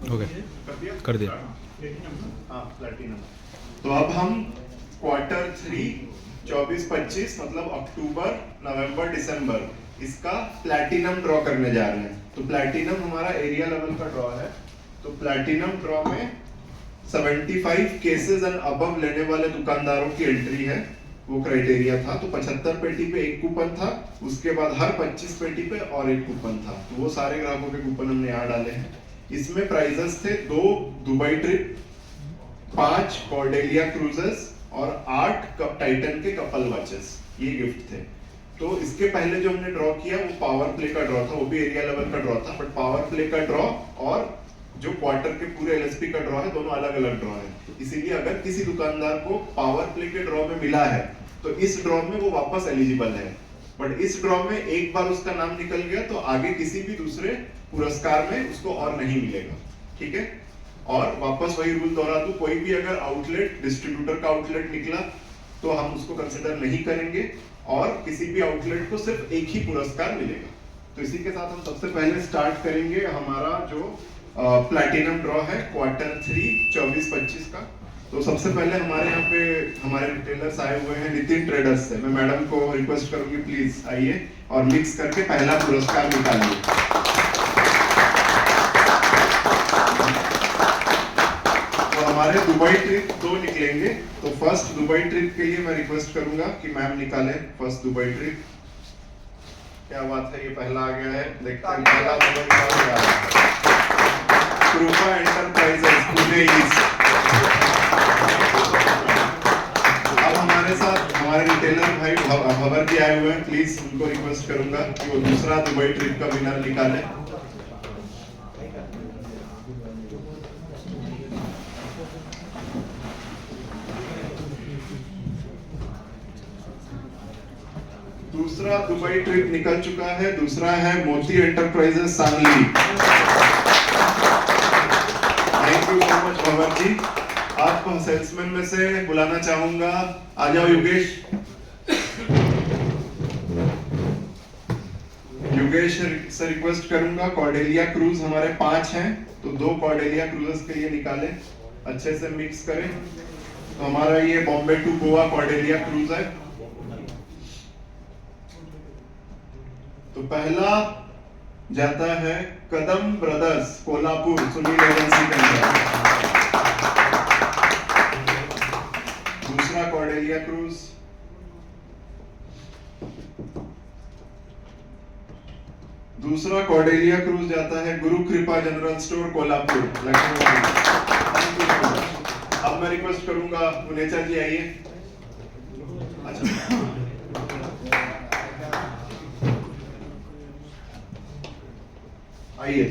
हो गया, कर दिया। हाँ, प्लैटिनम। तो अब हम Q3 24-25 मतलब अक्टूबर नवंबर दिसंबर इसका प्लैटिनम ड्रॉ करने जा रहे हैं। तो प्लैटिनम हमारा एरिया लेवल का ड्रॉ है। तो प्लैटिनम ड्रॉ में 75 केसेस एंड अबव लेने वाले दुकानदारों की एंट्री है, वो क्राइटेरिया था। तो 75 पेटी पे एक कूपन था, उसके बाद हर 25 पेटी पे और एक कूपन था। तो वो सारे ग्राहकों के कूपन हमने यहाँ डाले हैं। इसमें प्राइजेस थे 2 दुबई ट्रिप, 5 कॉर्डेलिया क्रूजेस और 8 टाइटन के कपल वॉचेस, ये गिफ्ट थे। तो इसके पहले जो हमने ड्रॉ किया वो पावर प्ले का ड्रॉ था, वो भी एरिया लेवल का ड्रॉ था, बट पावर प्ले का ड्रॉ और जो क्वार्टर के पूरे एलएसपी का ड्रॉ है, दोनों अलग अलग ड्रॉ है। इसीलिए अगर किसी दुकानदार को पावर प्ले के ड्रॉ में मिला है तो इस ड्रॉ में वो वापस एलिजिबल है, बट इस ड्रॉ में एक बार उसका नाम निकल गया तो आगे किसी भी दूसरे पुरस्कार में उसको और नहीं मिलेगा। ठीक है, और वापस वही रूल दोहरा दूं, कोई भी अगर आउटलेट डिस्ट्रीब्यूटर का आउटलेट निकला तो हम उसको कंसिडर नहीं करेंगे और किसी भी आउटलेट को सिर्फ एक ही पुरस्कार मिलेगा। तो इसी के साथ हम सबसे पहले स्टार्ट करेंगे हमारा जो प्लैटिनम ड्रॉ है Q3 24-25 का। तो सबसे पहले हमारे यहाँ पे हमारे रिटेलर्स आए हुए हैं नितिन ट्रेडर्स से। मैं मैडम को रिक्वेस्ट करूंगी प्लीज आइए और मिक्स करके पहला पुरस्कार निकालिए। तो हमारे दुबई ट्रिप 2 निकलेंगे। तो फर्स्ट दुबई ट्रिप के लिए मैं रिक्वेस्ट करूंगा कि मैम निकालें फर्स्ट दुबई ट्रिप। क्या बात है, ये पहला आ गया है, देखते हैं पहला नंबर क्या है। कृपा एंटरप्राइजेस पुणे ईस्ट। अब हमारे साथ हमारे रिटेलर भाई भवर जी आए हुए हैं, प्लीज उनको रिक्वेस्ट करूंगा कि वो दूसरा दुबई ट्रिप का विनर निकालें। दूसरा दुबई ट्रिप निकल चुका है, दूसरा है Moti Enterprises Sangli. Thank you so much Bhavar ji. आपको सेल्समैन में से बुलाना चाहूंगा, आ जाओ योगेश। योगेश से रिक्वेस्ट करूंगा, कॉर्डेलिया क्रूज हमारे 5 हैं, तो 2 कॉर्डेलिया क्रूजेस के लिए निकालें, अच्छे से मिक्स करें। तो हमारा ये Bombay to Goa Cordelia cruise है। तो पहला जाता है कदम ब्रदर्स कोल्हापुर सुनील एजेंसी के अंदर। दूसरा कॉर्डेलिया क्रूज, दूसरा कॉर्डेलिया क्रूज जाता है गुरु कृपा जनरल स्टोर कोल्हापुर लखनऊ। अब मैं रिक्वेस्ट करूंगा मुनेचा जी आइए। अच्छा, आइए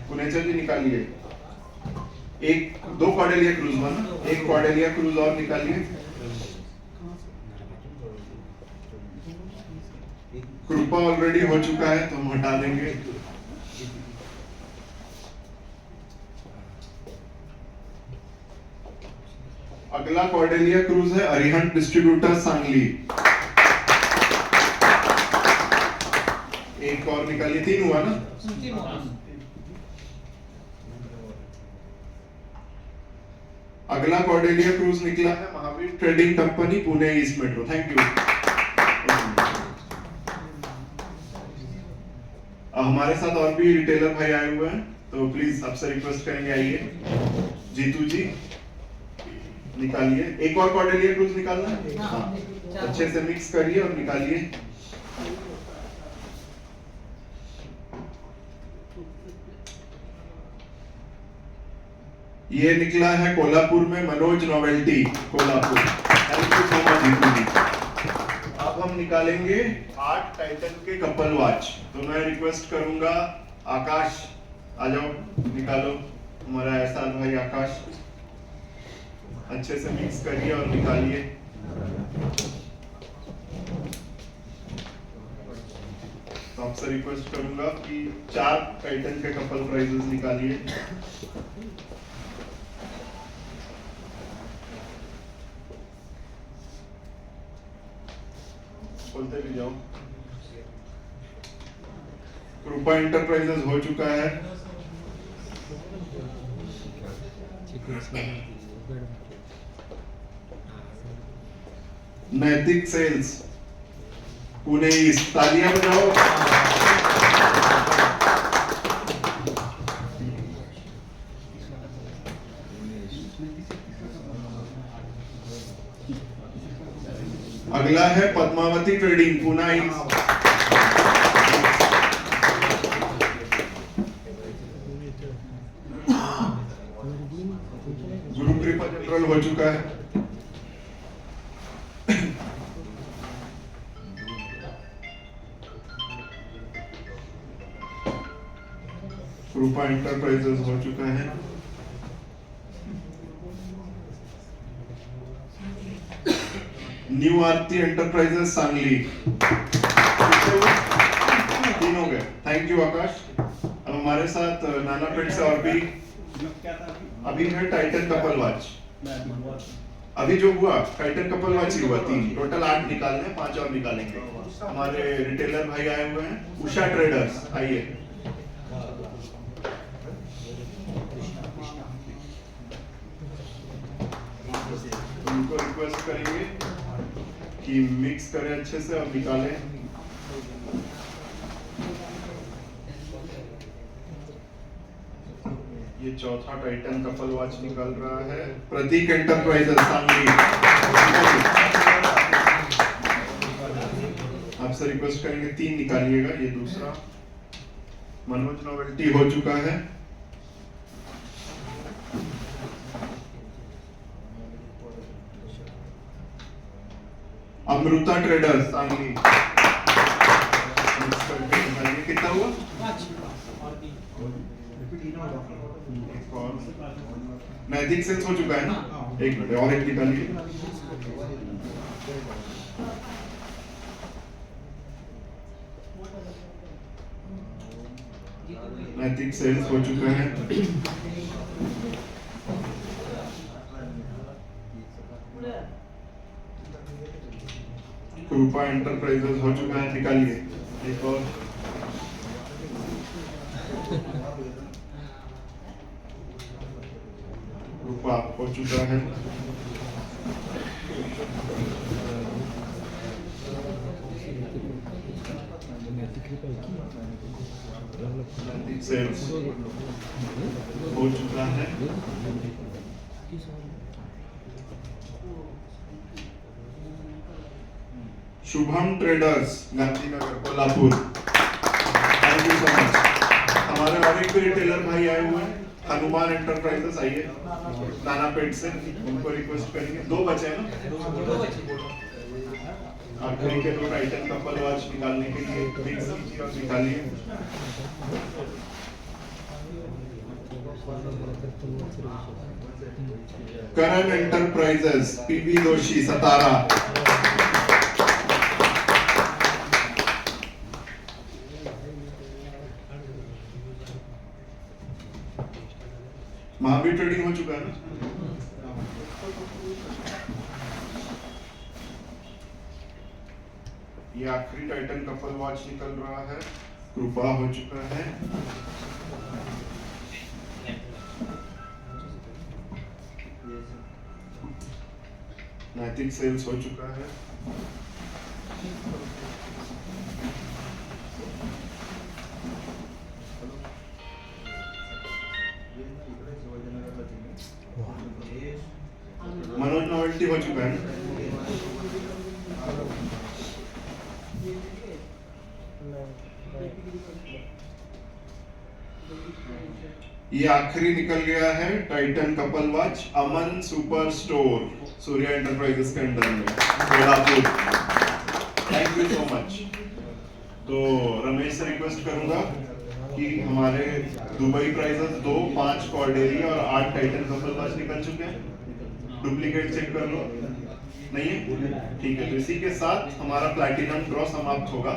पुनेचर जी निकालिए। 2 कॉर्डेलिया क्रूज बना, 1 कॉर्डेलिया क्रूज और निकालिए। कृपा ऑलरेडी हो चुका है तो हम हटा देंगे। अगला कॉर्डेलिया क्रूज है अरिहंत डिस्ट्रीब्यूटर सांगली। एक और निकालिए, 3 हुआ ना। अगला कॉर्डेलिया क्रूज निकला है Mahavir trading company Pune east metro. Thank you. हमारे साथ और भी रिटेलर भाई आए हुए हैं, तो प्लीज आपसे रिक्वेस्ट करेंगे आइए। जीतू जी निकालिए, एक और कॉर्डेलिया क्रूज निकालना है। हाँ, अच्छे से मिक्स करिए और निकालिए। ये निकला है कोल्हापुर में Manoj Novelty Kolhapur. Thank you so much Jitu ji. अब हम निकालेंगे 8 टाइटन के कपल वॉच। तो मैं रिक्वेस्ट करूंगा आकाश आ जाओ, निकालो। हमारा एहसान भाई आकाश, अच्छे से मिक्स करिए और निकालिए। तो आपसे रिक्वेस्ट करूंगा कि 4 टाइटन के कपल प्राइजेस निकालिए। बोलते भी जाओ। कृपा एंटरप्राइजेस हो चुका है। नैतिक सेल्स पुणे ईस्ट, तालियां बजाओ। अगला है पद्मावती ट्रेडिंग पुणे ईस्ट। गुरु कृपा जनरल हो चुका है। कृपा एंटरप्राइजेस हो चुका है। न्यू आरती एंटरप्राइजेस सांगली, तीन हो गए। थैंक यू आकाश। अब हमारे साथ नाना पेट से और भी अभी है टाइटन कपल वॉच। अभी जो हुआ टाइटन कपल वॉच ही हुआ 3, टोटल 8 निकालने हैं, 5 और निकालेंगे। हमारे रिटेलर भाई आए हुए हैं, उषा ट्रेडर्स, आइए। उनको रिक्वेस्ट करेंगे कि मिक्स करें अच्छे से और निकालें। ये चौथा टाइटन कपल वॉच निकल रहा है, प्रतीक एंटरप्राइजेस सांगली। आपसे रिक्वेस्ट करेंगे 3 निकालिएगा। ये दूसरा मनोज नोवेल्टी हो चुका है। अमृता ट्रेडर्स सांगली, कितना हुआ? नैतिक सेल्स हो चुका है ना? एक मिनट और एक निकालिए। नैतिक सेल्स हो चुका है। कृपा एंटरप्राइजेस हो चुका है, निकालिए एक और। कृपा हो चुका है। सेल्स हो चुका है। Shubham traders Gandhinagar Kolhapur, thank you so much. हमारे और एक रिटेलर भाई आए हुए हैं, हनुमान एंटरप्राइजेस, आइए नानापेट से। उनको रिक्वेस्ट करेंगे, 2 बचे हैं ना? आखिरी के 2 टाइटन कपल वॉच निकालने के लिए मिक्स कीजिए और निकालिए। करण एंटरप्राइजेस पीवी दोषी सतारा, महावीर ट्रेडिंग हो चुका है ना? ये आखिरी टाइटन कपल वॉच निकल रहा है, कृपा हो चुका है। नैतिक सेल्स हो चुका है। मनोज नोवेल्टी हो चुका है। ये आखिरी निकल गया है टाइटन कपल वॉच, अमन सुपर स्टोर सूर्या एंटरप्राइजेस के अंडर में Kolhapur. Thank you so much. तो रमेश से रिक्वेस्ट करूंगा कि हमारे दुबई प्राइजेस 2, 5 कॉर्डेली और 8 टाइटन कपल वॉच निकल चुके हैं। डुप्लीकेट चेक कर लो, नहीं है? ठीक है, तो इसी के साथ हमारा प्लैटिनम ड्रॉ समाप्त होगा।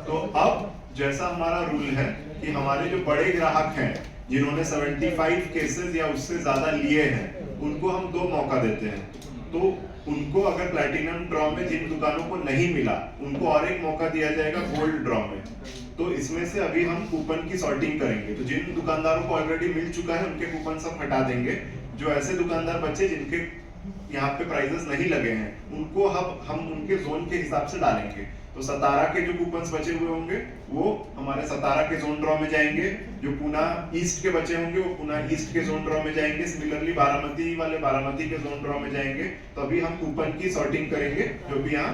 तो अब जैसा हमारा रूल है कि हमारे जो बड़े ग्राहक हैं जिन्होंने 75 केसेस या उससे ज्यादा लिए हैं, उनको हम 2 मौका देते हैं। तो उनको अगर प्लैटिनम ड्रॉ में जिन दुकानों को नहीं मिला, उनको और एक मौका दिया जाएगा गोल्ड ड्रॉ में। तो इसमें से अभी हम कूपन की सॉर्टिंग करेंगे। तो जिन दुकानदारों को ऑलरेडी मिल चुका है उनके कूपन सब हटा देंगे। जो ऐसे दुकानदार बचे जिनके यहाँ पे प्राइजेस नहीं लगे हैं, उनको हम उनके जोन के हिसाब से डालेंगे। तो सतारा के जो कूपन्स बचे हुए होंगे वो हमारे सतारा के जोन ड्रॉ में जाएंगे, जो पूना ईस्ट के बचे होंगे वो पूना ईस्ट के जोन ड्रॉ में जाएंगे, सिमिलरली बारामती वाले बारामती के जोन ड्रॉ में जाएंगे। तो अभी हम कूपन की सॉर्टिंग करेंगे जो भी यहाँ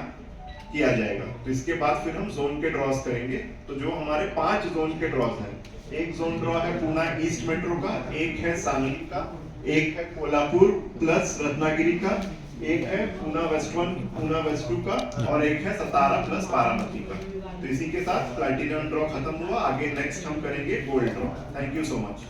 किया जाएगा। तो इसके बाद फिर हम जोन के ड्रॉज करेंगे। तो जो हमारे 5 जोन के ड्रॉज हैं, एक जोन ड्रॉ है पूना ईस्ट मेट्रो का, एक है सांगली का, एक है कोल्हापुर प्लस रत्नागिरी का, एक है पूना वेस्ट 1 पूना वेस्ट 2 का, और एक है सतारा प्लस बारामती का। तो इसी के साथ प्लैटिनम ड्रॉ खत्म हुआ। आगे नेक्स्ट हम करेंगे gold draw. Thank you so much.